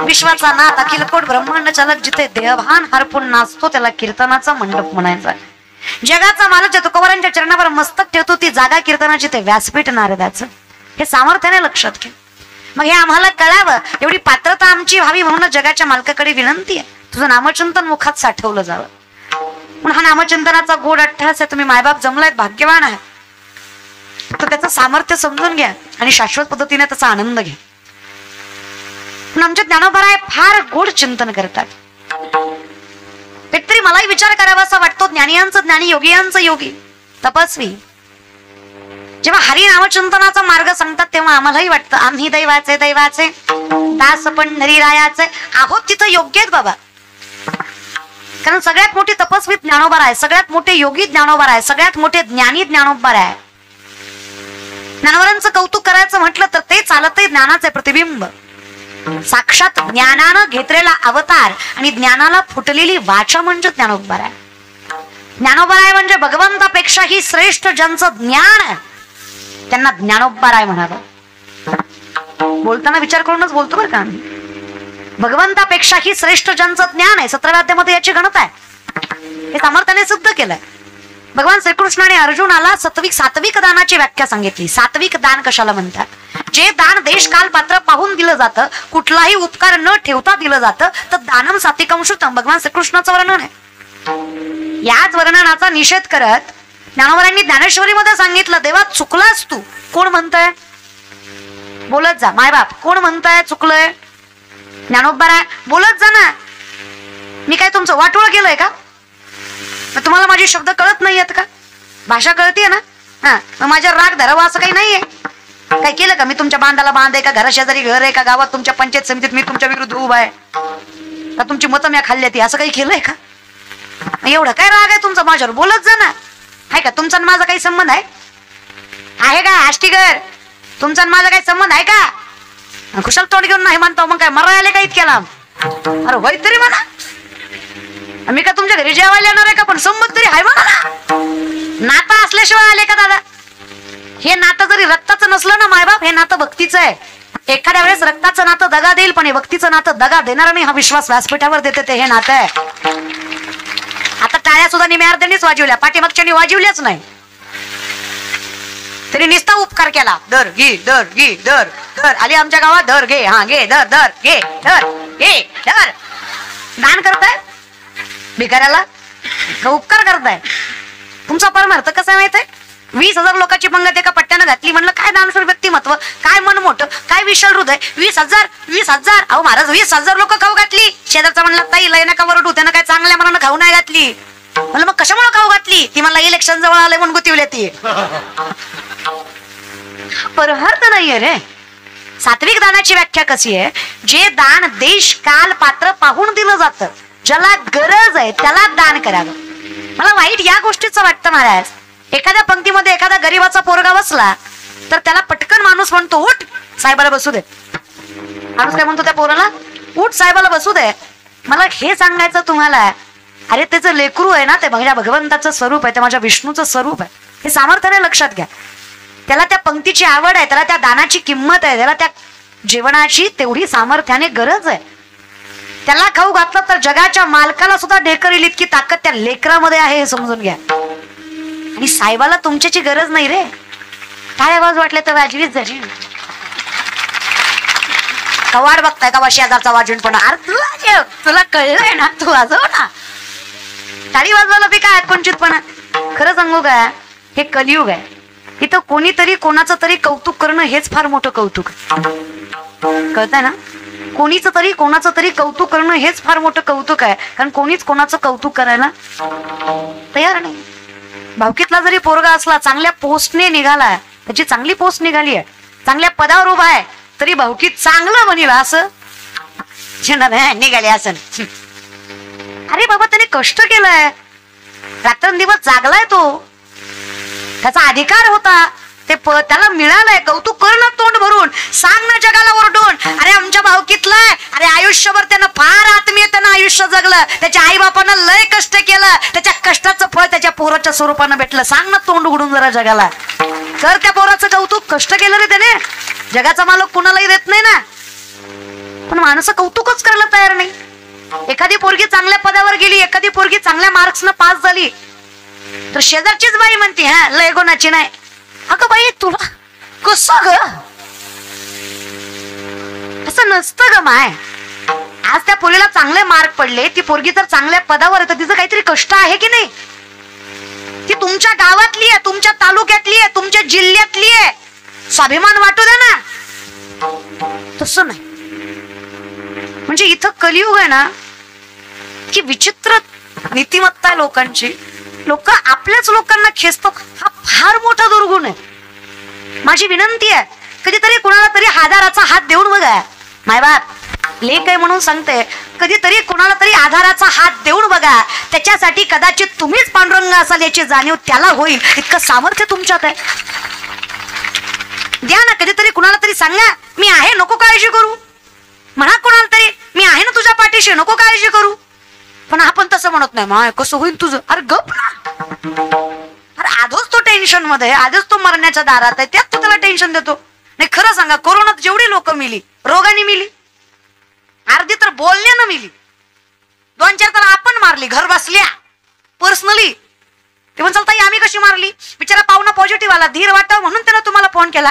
विश्वाचा नाथ अखिल coat ब्रह्मांड चालक जिथे देहभान हरपून नाचतो त्याला कीर्तनाचा मंडप म्हणायचा. जगाचा मालक ज्या तुकोबारांच्या चरणावर मस्तक ठेवतो ती जागा कीर्तनाची ते व्यासपीठ नारदाचं. हे सामर्थ्याने लक्षात घे. मग हे आम्हाला कळावं एवढी पात्रता आमची व्हावी म्हणून जगाच्या मालकाकडे विनंती आहे, तुझं नामचिंतन मुखात साठवलं जावं. पण हा नामचिंतनाचा गोड अट्टहास आहे. तुम्ही मायबाप जमलायत, भाग्यवान आहे. तर त्याचं सामर्थ्य समजून घ्या आणि शाश्वत पद्धतीने त्याचा आनंद घ्या. पण आमच्या ज्ञानोबराय फार गोड चिंतन करतात. तरी मलाही विचार करावा असा वाटतो. ज्ञानियांचं ज्ञानी, योगियांचं योगी, तपस्वी जेव्हा हरी नामचिंतनाचा मार्ग सांगतात तेव्हा आम्हालाही वाटतं आम्ही दैवाचे दास पण हरिरायाचे आहोत तिथं योग्य आहेत बाबा. कारण सगळ्यात मोठी तपस्वी ज्ञानोबा आहे, सगळ्यात मोठे योगी ज्ञानोबा आहे, सगळ्यात मोठे ज्ञानी ज्ञानोबा आहे. ज्ञानोबारांचं कौतुक करायचं म्हटलं तर ते चालतही ज्ञानाचे प्रतिबिंब, साक्षात ज्ञानानं घेतलेला अवतार आणि ज्ञानाला फुटलेली वाचा म्हणजे ज्ञानोबा आहे. ज्ञानोबा आहे म्हणजे भगवंतापेक्षाही श्रेष्ठ ज्यांचं ज्ञान आहे त्यांना ज्ञानोबा आहे म्हणावं. बोलताना विचार करूनच बोलतो बरं का आम्ही. भगवंतापेक्षाही श्रेष्ठ ज्यांचं ज्ञान आहे 17व्या अध्यायामध्ये याची गणना आहे. हे सामर्थ्याने सिद्ध केलंय. भगवान श्रीकृष्णाने अर्जुनाला सात्विक दानाची व्याख्या सांगितली. सात्विक दान कशाला म्हणतात? जे दान देश काल पात्र पाहून दिलं जातं, कुठलाही उपकार न ठेवता दिलं जातं, तर दानम सात्विकम श्रुतम भगवान श्रीकृष्णाचं वर्णन आहे. याच वर्णनाचा निषेध करत ज्ञानोबरांनी ज्ञानेश्वरीमध्ये सांगितलं देवा चुकलास तू. कोण म्हणतंय? बोलत जा मायबाप. कोण म्हणताय चुकलंय? ज्ञानोबराय बोलत जा ना. मी काय तुमचं वाटोळ केलंय का? तुम्हाला माझे शब्द कळत नाहीयेत का? भाषा कळतीये ना? हा, माझ्या राग धरावा असं काही नाहीये. काय केलं का? मी तुमच्या बांधाला बांध आहे का? घराशेजारी घर आहे का? गावात तुमच्या पंचायत समितीत मी तुमच्या विरुद्ध उभा आहे का? तुमची मतं मी खाल्ली ती असं काही केलंय का? एवढं काय राग आहे तुमचा माझ्यावर? बोलत जा ना. आहे का तुमचा माझा काही संबंध आहे का? आष्टीकर तुमचा माझा काही संबंध आहे का? कुशल तोंड घेऊन नाही म्हणतो मग काय मरा आले का इतक्याला? अरे होय तरी म्हणा. मी का तुमच्या घरी जेवायला येणार आहे का? पण संबंध तरी आहे म्हणा ना. नातं असल्याशिवाय आले का दादा? हे नातं जरी रक्ताचं नसलं ना मायबाप, हे नातं भक्तीचं आहे. एखाद्या वेळेस रक्ताचं नातं दगा देईल पण हे भक्तीचं नातं दगा देणार नाही हा विश्वास व्यासपीठावर देते ते हे नातं आहे. आता टाळ्या सुद्धा निम्या अर्ध्यानेच वाजवल्या, पाठीमागच्यानी वाजवल्याच नाही. तरी निस्ता उपकार केला. दर घे दर घे दर दर आली आमच्या गावात दर घे. हा घे दर दर घे दर घे दर. दान करताय भिकाऱ्याला का उपकार करताय? तुमचा परमार्थ कसा माहितीये? 20,000 लोकांची पंगत एका पट्ट्यानं घातली. म्हणलं काय दानशूर व्यक्तिमत्व, काय मन मोठं, काय विशाल हृदय. 20,000 अहो महाराज 20,000 लोक खाऊ घातली. शेजारचा म्हणला ताई लय नका वरडू, त्यानं काय चांगल्या मनानं खाऊ नाही घातली. म्हणलं मग कशामुळे खाऊ घातली? ती मला इलेक्शन जवळ आलंय म्हणून गुतीवली ती. परमार्थ नाहीये रे. सात्विक दानाची व्याख्या कशी आहे? जे दान देश काल पात्र पाहून दिलं जातं, ज्याला गरज आहे त्याला दान करावं. मला वाईट या गोष्टीचं वाटतं महाराज. एखाद्या पंक्तीमध्ये एखादा गरीबाचा पोरगा बसला तर त्याला पटकन माणूस म्हणतो उठ साहेबाला बसू दे. माणूस काय म्हणतो त्या पोराला? उठ साहेबाला बसू दे. मला हे सांगायचं तुम्हाला, अरे त्याचं लेकरू आहे ना, ते माझ्या भगवंताचं स्वरूप आहे, ते माझ्या विष्णूचं स्वरूप आहे. हे सामर्थ्याने लक्षात घ्या. त्याला त्या पंक्तीची आवड आहे, त्याला त्या दानाची किंमत आहे, त्याला त्या जेवणाची तेवढी सामर्थ्याने गरज आहे. त्याला खाऊ घातलं तर जगाच्या मालकाला सुद्धा ढेकर येईल इतकी ताकद त्या लेकरामध्ये आहे हे समजून घ्या. आणि साहेबाला तुमच्याची गरज नाही रे. टाळ्या वाज वाटले तर वाजवीच झाली. कवाड बघताय का? शेजारचा वाजून पण अरे तुला कळलंय ना, तू वाजव ना. टाळी वाजवायला बी काय कोणचितपणा. खरं सांगू का, हे कलियुग आहे. इथं कोणीतरी कोणाचं तरी कौतुक करणं हेच फार मोठं कौतुक. कळतंय ना? कोणीच तरी कोणाचं तरी कौतुक करणं हेच फार मोठं कौतुक आहे. कारण कोणीच कोणाचं कौतुक करायला तयार नाही. भावकीतला जरी पोरगा असला, चांगल्या पोस्टने निघाला, त्याची चांगली पोस्ट निघाली आहे, चांगल्या पदावर उभा आहे, तरी भावकीत चांगलं म्हणेल असं निघाले असं. अरे बाबा त्याने कष्ट केलंय, रात्रंदिवस जागलाय, तो त्याचा अधिकार होता, ते त्याला मिळालंय. कौतुक करणं तोंड भरून, सांग ना जगाला ओरडून, अरे आमच्या भावकीतलाय, अरे आयुष्यभर त्यानं फार आत्मीयतेनं आयुष्य जगलं, त्याच्या आई बापानं लय कष्ट केलं, त्याच्या कष्टाचं फळ त्याच्या पोराच्या स्वरूपानं भेटलं. सांग ना तोंड उघडून जरा जगाला. कर त्या पोराचं कौतुक. कष्ट केलं रे त्याने, जगाचा मालक कुणालाही देत नाही ना. पण माणसं कौतुकच करायला तयार नाही. एखादी पोरगी चांगल्या पदावर गेली, एखादी पोरगी चांगल्या मार्क्सनं पास झाली, तर शेजारचीच बाई म्हणते हा लय गुणाची नाही. अगं बाई तुला कसं ग, असं नसतं ग माय. आज त्या पोरीला चांगले मार्क पडले, ती पोरगी तर चांगल्या पदावर आहे, तर तिचं काहीतरी कष्ट आहे की नाही. ती तुमच्या गावातली आहे, तुमच्या तालुक्यातली आहे, तुमच्या जिल्ह्यातली आहे, स्वाभिमान वाटू द्या ना. तसं नाही. म्हणजे इथं कलियुग आहे ना की विचित्र नीतिमत्ता लोकांची. लोक आपल्याच लोकांना खेचतात, हा फार मोठा दुर्गुण आहे. माझी विनंती आहे, कधीतरी कुणाला तरी आधाराचा हात देऊन बघा. मायबाप लेक आहे म्हणून सांगते, कधीतरी कुणाला तरी आधाराचा हात देऊन बघा. त्याच्यासाठी कदाचित तुम्हीच पांडुरंग असाल याची जाणीव त्याला होईल. इतकं सामर्थ्य तुमच्यात आहे. द्या ना कधीतरी कुणाला तरी सांगा, मी आहे नको काळजी करू. म्हणा कुणाला तरी, मी आहे ना तुझ्या पाठीशी नको काळजी करू. पण आपण तसं म्हणत नाही, माय कसं होईल तुझं. अरे गप ना. अरे आधीच तो टेन्शन मध्ये, आधीच तो मरण्याच्या दारात आहे, त्यात तो त्याला टेन्शन देतो. नाही खरं सांगा, कोरोनात जेवढी लोक मिली, रोगाने मिली, अर्धी तर बोलण्यानं मिली, 2-4 तर आपण मारली घर बसल्या पर्सनली. ते म्हणून चालता आम्ही कशी मारली, बिचारा पाहुणा पॉझिटिव्ह आला, धीर वाटावं म्हणून त्यानं तुम्हाला फोन केला.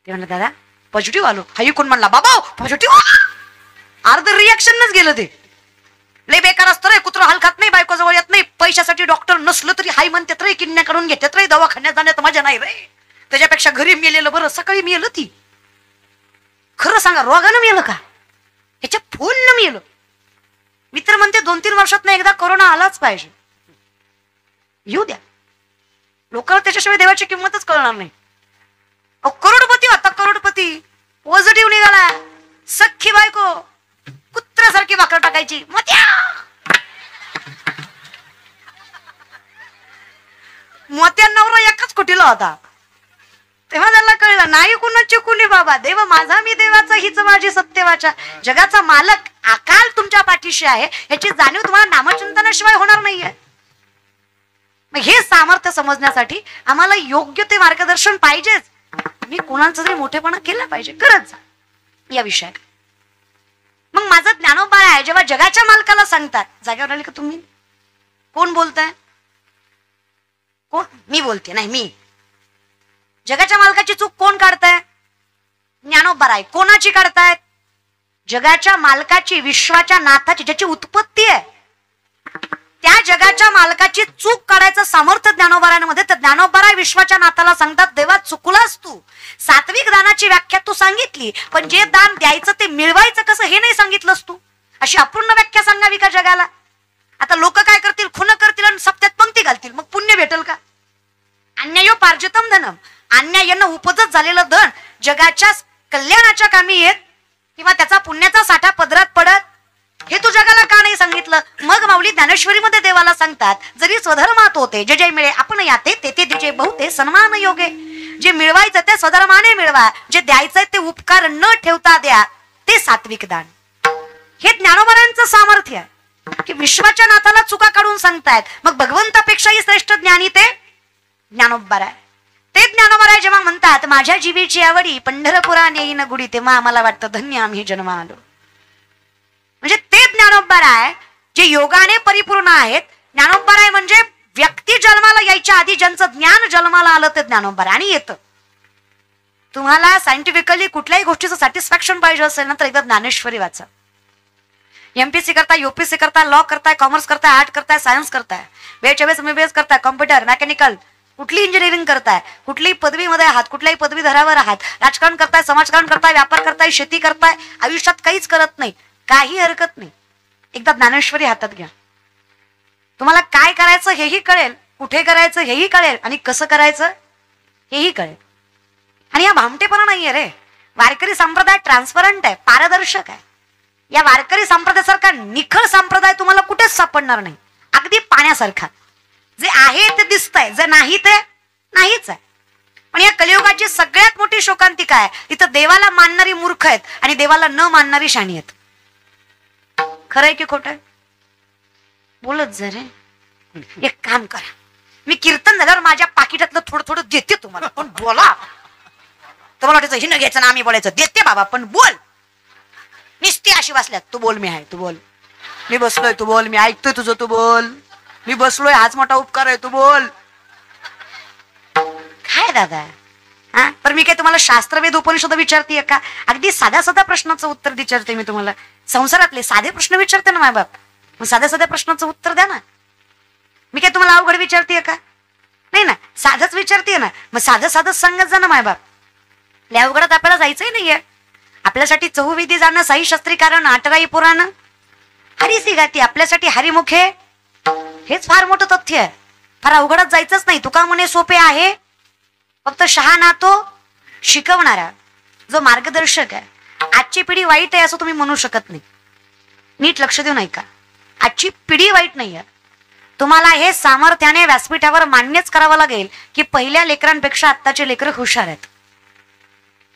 ते म्हणलं दादा पॉझिटिव्ह आलो. हाई कोण म्हणला बाबा पॉझिटिव्ह, अर्ध रिएक्शनच गेलं. ते लय बेकार असतं रे, कुत्र हल खात नाही, बायको जवळ येत नाही, पैशासाठी डॉक्टर नसलं तरी हाय म्हणतात रे, किडन्या काढून घेतात रे, दवाखान्यात जाण्यात मजा नाही रे, त्याच्यापेक्षा घरी मेलेलं बरं. सकाळी मेलं ती, खरं सांगा रोगानं मेलं का, ह्याच्या फोननं मेलं. मित्र म्हणते 2-3 वर्षात एकदा कोरोना आलाच पाहिजे. येऊ द्या, लोकांना त्याच्याशिवाय देवाची किंमतच कळणार नाही. करोडपती होता, करोडपती पॉझिटिव्ह निघाला, सख्खी बायको कुत्र्यासारखी भाकर टाकायची. मोत्या नवरा एकाच कुटीला होता. तेव्हा त्याला कळलं नाही कुणाची कुणी बाबा, देव माझा मी देवाचा, हीच माझी सत्यवाचा. जगाचा मालक अकाल तुमच्या पाठीशी आहे याची जाणीव तुम्हाला नामचिंतनाशिवाय होणार नाहीये. हे सामर्थ्य समजण्यासाठी आम्हाला योग्य ते मार्गदर्शन पाहिजेच. मी कोणाचा तरी मोठेपणा केला पाहिजे, करत जा या विषयात. मग माझं ज्ञानोबा आहे, जेव्हा जगाच्या मालकाला सांगतात, जागेवर आले का तुम्ही, कोण बोलताय, कोण, मी बोलते नाही, मी. जगाच्या मालकाची चूक कोण काढताय, ज्ञानोबा आहे. कोणाची काढतायत, जगाच्या मालकाची, विश्वाच्या नाथाची, ज्याची उत्पत्ती आहे त्या जगाच्या मालकाची चूक काढायचं सामर्थ्य ज्ञानोबारामध्ये. तर ज्ञानोबाराय विश्वाच्या नाथाला सांगतात, देवा चुकलास तू, सात्विक दानाची व्याख्या तू सांगितली, पण जे दान द्यायचं ते मिळवायचं कसं हे नाही सांगितलंस तू. अशी अपूर्ण व्याख्या सांगावी का जगाला. आता लोक काय करतील, खुन करतील आणि सप्त्यात पंक्ती घालतील, मग पुण्य भेटेल का. अन्यायो पार्जितम धनम, अन्यायानं उपजत झालेलं धन जगाच्या कल्याणाच्या कामी येत किंवा त्याचा पुण्याचा साठा पदरात पडत, हे तू जगाला का नाही सांगितलं. मग माऊली ज्ञानेश्वरी मध्ये देवाला सांगतात, जरी स्वधर्मात होते जे जे मिळे आपण याते ते ते जे बहुते सन्मान योगे. जे मिळवायचं ते स्वधर्माने मिळवा, जे द्यायचंय ते उपकार न ठेवता द्या, ते सात्विक दान. हे ज्ञानोबारांचं सामर्थ्य आहे की विश्वाच्या नाथाला चुका काढून सांगतायत. मग भगवंतापेक्षाही श्रेष्ठ ज्ञानी ते ज्ञानोबाराय. ते ज्ञानोबाराय जेव्हा म्हणतात माझ्या जीवीची आवडी पंढरपुरा नेईन गुढी, तेव्हा आम्हाला वाटतं धन्य आम्ही जन्म आलो. म्हणजे ते ज्ञानोबाराय जे योगाने परिपूर्ण आहेत. ज्ञानोबाराय म्हणजे व्यक्ती जन्माला यायच्या आधी ज्यांचं ज्ञान जन्माला आलं ते ज्ञानोबाराय. आणि येतं तुम्हाला सायंटिफिकली कुठल्याही गोष्टीचं सॅटिस्फॅक्शन पाहिजे असेल ना तर एकदा ज्ञानेश्वरी वाचा. एमपीसी करताय, यूपीसी करताय, लॉ करताय, कॉमर्स करताय, आर्ट करताय, सायन्स करताय, BHMS करताय, कॉम्प्युटर, मेकॅनिकल, कुठली इंजिनिअरिंग करताय, कुठलीही पदवीमध्ये आहात, कुठल्याही पदवीधरावर आहात, राजकारण करताय, समाजकारण करताय, व्यापार करताय, शेती करताय, आयुष्यात काहीच करत नाही, काही हरकत नाही. एकदा ज्ञानेश्वरी हातात घ्या, तुम्हाला काय करायचं हेही कळेल, कुठे करायचं हेही कळेल आणि कसं करायचं हेही कळेल. आणि हा भामटेपणा नाहीये रे. वारकरी संप्रदाय ट्रान्सपरंट आहे, पारदर्शक आहे. या वारकरी संप्रदायासारखा निखळ संप्रदाय तुम्हाला कुठेच सापडणार नाही. अगदी पाण्यासारखा, जे आहे ते दिसतंय, जे नाही ते नाहीच आहे. पण या कलियुगाची सगळ्यात मोठी शोकांतिका आहे, इथं देवाला मानणारी मूर्ख आहेत आणि देवाला न मानणारी शाणी आहेत. खरंय की खोटं आहे, बोलत जरे. एक काम करा, मी कीर्तन झाल्यावर माझ्या पाकिटातलं थोडं थोडं देते तुम्हाला, पण बोला. तुम्हाला वाटायचं हिनं घ्यायचं ना आम्ही बोलायचं, देते बाबा पण बोल. उपाशी बसल्यात, तू बोल मी आहे, तू बोल, मी बसलोय तू बोल, मी ऐकतोय तुझं तू बोल, मी बसलोय हाच मोठा उपकार आहे तू बोल. काय दादा हा, पण मी काय तुम्हाला शास्त्रवेद उपनिषद विचारतीये का? अगदी साध्या साध्या प्रश्नाचं उत्तर विचारते मी तुम्हाला. संसारातले साधे प्रश्न विचारते ना मायबाप, मग साध्या साध्या प्रश्नाचं उत्तर द्या ना. मी काय तुम्हाला अवघड विचारतीये का? नाही ना, साधच विचारतीये ना. मग साधं साधं सांगत जा ना मायबाप. लय अवघडात आपल्याला जायचंही नाहीये. आपल्यासाठी चहुविधी जाणं, साई शास्त्री कारण, आठराई पुराण, हरिसी गाती, आपल्यासाठी हरिमुखे, हेच फार मोठं तथ्य आहे. फार अवघडात जायचंच नाही. तुका म्हणे सोपे आहे फक्त शहाणा तो शिकवणारा, जो मार्गदर्शक आहे. आजची पिढी वाईट आहे असं तुम्ही म्हणू शकत नाही. नीट लक्ष देऊन ऐका, आजची पिढी वाईट नाहीये. तुम्हाला हे सामर्थ्याने व्यासपीठावर मान्यच करावं लागेल की पहिल्या लेकरांपेक्षा आत्ताचे लेकरं हुशार आहेत.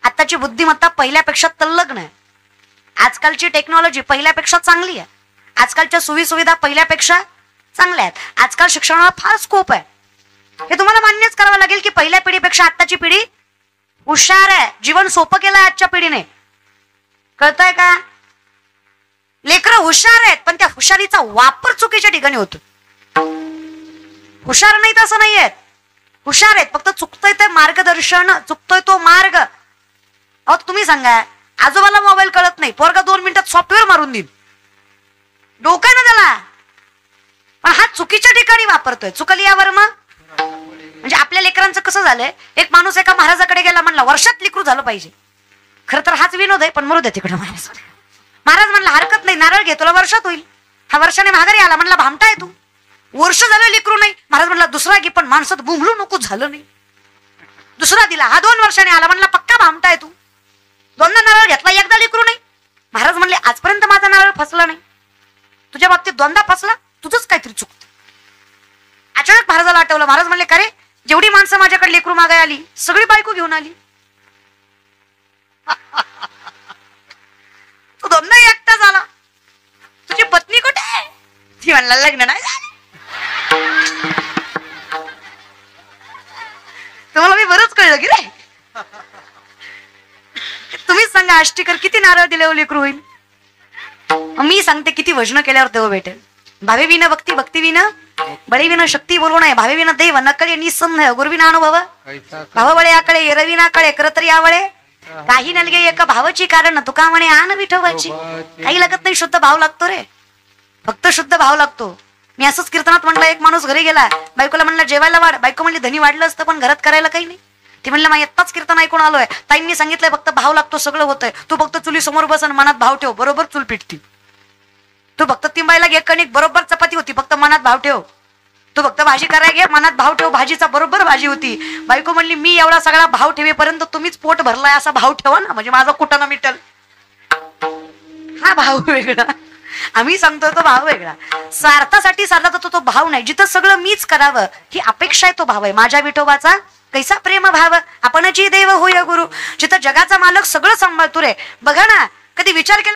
आत्ताची बुद्धिमत्ता पहिल्यापेक्षा तल्लग्न आहे. आजकालची टेक्नॉलॉजी पहिल्यापेक्षा चांगली आहे. आजकालच्या सुविधा पहिल्यापेक्षा चांगल्या आहेत. आजकाल शिक्षणाला फार स्कोप आहे. हे तुम्हाला मान्यच करावं लागेल की पहिल्या पिढीपेक्षा आत्ताची पिढी हुशार आहे. जीवन सोपं केलंय आजच्या पिढीने. कळतंय का? लेकरं हुशार आहेत पण त्या हुशारीचा वापर चुकीच्या ठिकाणी होतो. हुशार नाहीत असं नाही आहेत, हुशार आहेत, फक्त चुकतोय ते मार्गदर्शन, चुकतोय तो मार्ग. अहो तुम्ही सांगा, आजोबाला मोबाईल कळत नाही, पोरगा 2 मिनिटात सॉफ्टवेअर मारून देईल, डोकं ना त्याला, पण हा चुकीच्या ठिकाणी वापरतोय. चुकली यावर मग. म्हणजे आपल्या लेकरांचं कसं झालंय, एक माणूस एका महाराजाकडे गेला, म्हणला वर्षात लेकरू झालं पाहिजे. खरं तर हाच विनोद आहे, पण मरू दे तिकडे. महाराज म्हणला हरकत नाही, नारळ घे, तुला वर्षात होईल. हा वर्षाने माघारी आला, म्हणला भामटा आहे तू, वर्ष झालं लेकरू नाही. महाराज म्हणला दुसरा घे, पण माणसात बुंबलू नको, झालं नाही. दुसरा दिला, हा 2 वर्षाने आला, म्हणला पक्का भामटा आहे तू, 2दा नारळ घेतला, एकदा लेकरू नाही. महाराज म्हणले आजपर्यंत माझा नारळ फसला नाही, तुझ्या बाबतीत 2दा फसला, तुझंच काहीतरी चुकतं. अचानक महाराजाला आठवलं. महाराज म्हणले का रे, जेवढी माणसं माझ्याकडे लेकरू मागाय आली सगळी बायको घेऊन आली, तू 2दा एकटा झाला, तुझी पत्नी कुठे आहे? ती म्हणला लग्न नाही झालं. तुम्हाला मी बरंच कळलं की रे. तुम्हीच सांगा आष्टीकर किती नारळ दिल्यावर लेकरू होईल? मी सांगते किती भजन केल्यावर देव भेटेल. भावे विना भक्ती, भक्ती विना बळे विना शक्ती, बोलू नये. भावे विना दैव नकळे निसंदेह, गुरुविना अनुभव भाव बळे आकडे, एरविना कळे करतरी आवळे, काही नलगे एका भावाची कारण, तुका म्हणे आन विठोबाची. काही लागत नाही, शुद्ध भाव लागतो रे, फक्त शुद्ध भाव लागतो. मी असंच कीर्तनात म्हणलं, एक माणूस घरी गेला, बायकोला म्हणला जेवायला वाढ. बायको म्हणली धनी वाढलं असतं पण घरात करायला काही नाही. ती म्हणलं मग आत्ताच कीर्तन ऐकून आलोय, ताईंनी सांगितलंय फक्त भाव लागतो, सगळं होतंय. तू फक्त चुली समोर बस आणि मनात भाव ठेव, बरोबर चूल पिटती. तू फक्त तिंबायला घे कणिक, बरोबर चपाती होती, फक्त मनात भाव ठेव. तू फक्त भाजी करायला घे, मनात भाव ठेव, भाजीचा बरोबर भाजी होती. बायको म्हणली मी एवढा सगळा भाव ठेवेपर्यंत तुम्हीच पोट भरलाय असा भाव ठेवा ना, म्हणजे माझा कुटाणा मिटल. हा भाव वेगळा, आम्ही सांगतोय तो भाव वेगळा. स्वार्थासाठी साधला तो भाव नाही. जिथं सगळं मीच करावं ही अपेक्षा आहे तो भाव आहे. माझ्या विठोबाचा कैसा प्रेम भाव, आपणची देव होय गुरु. जिथं जगाचा मालक सगळं सांभाळतो रे. बघा ना, कधी विचार केला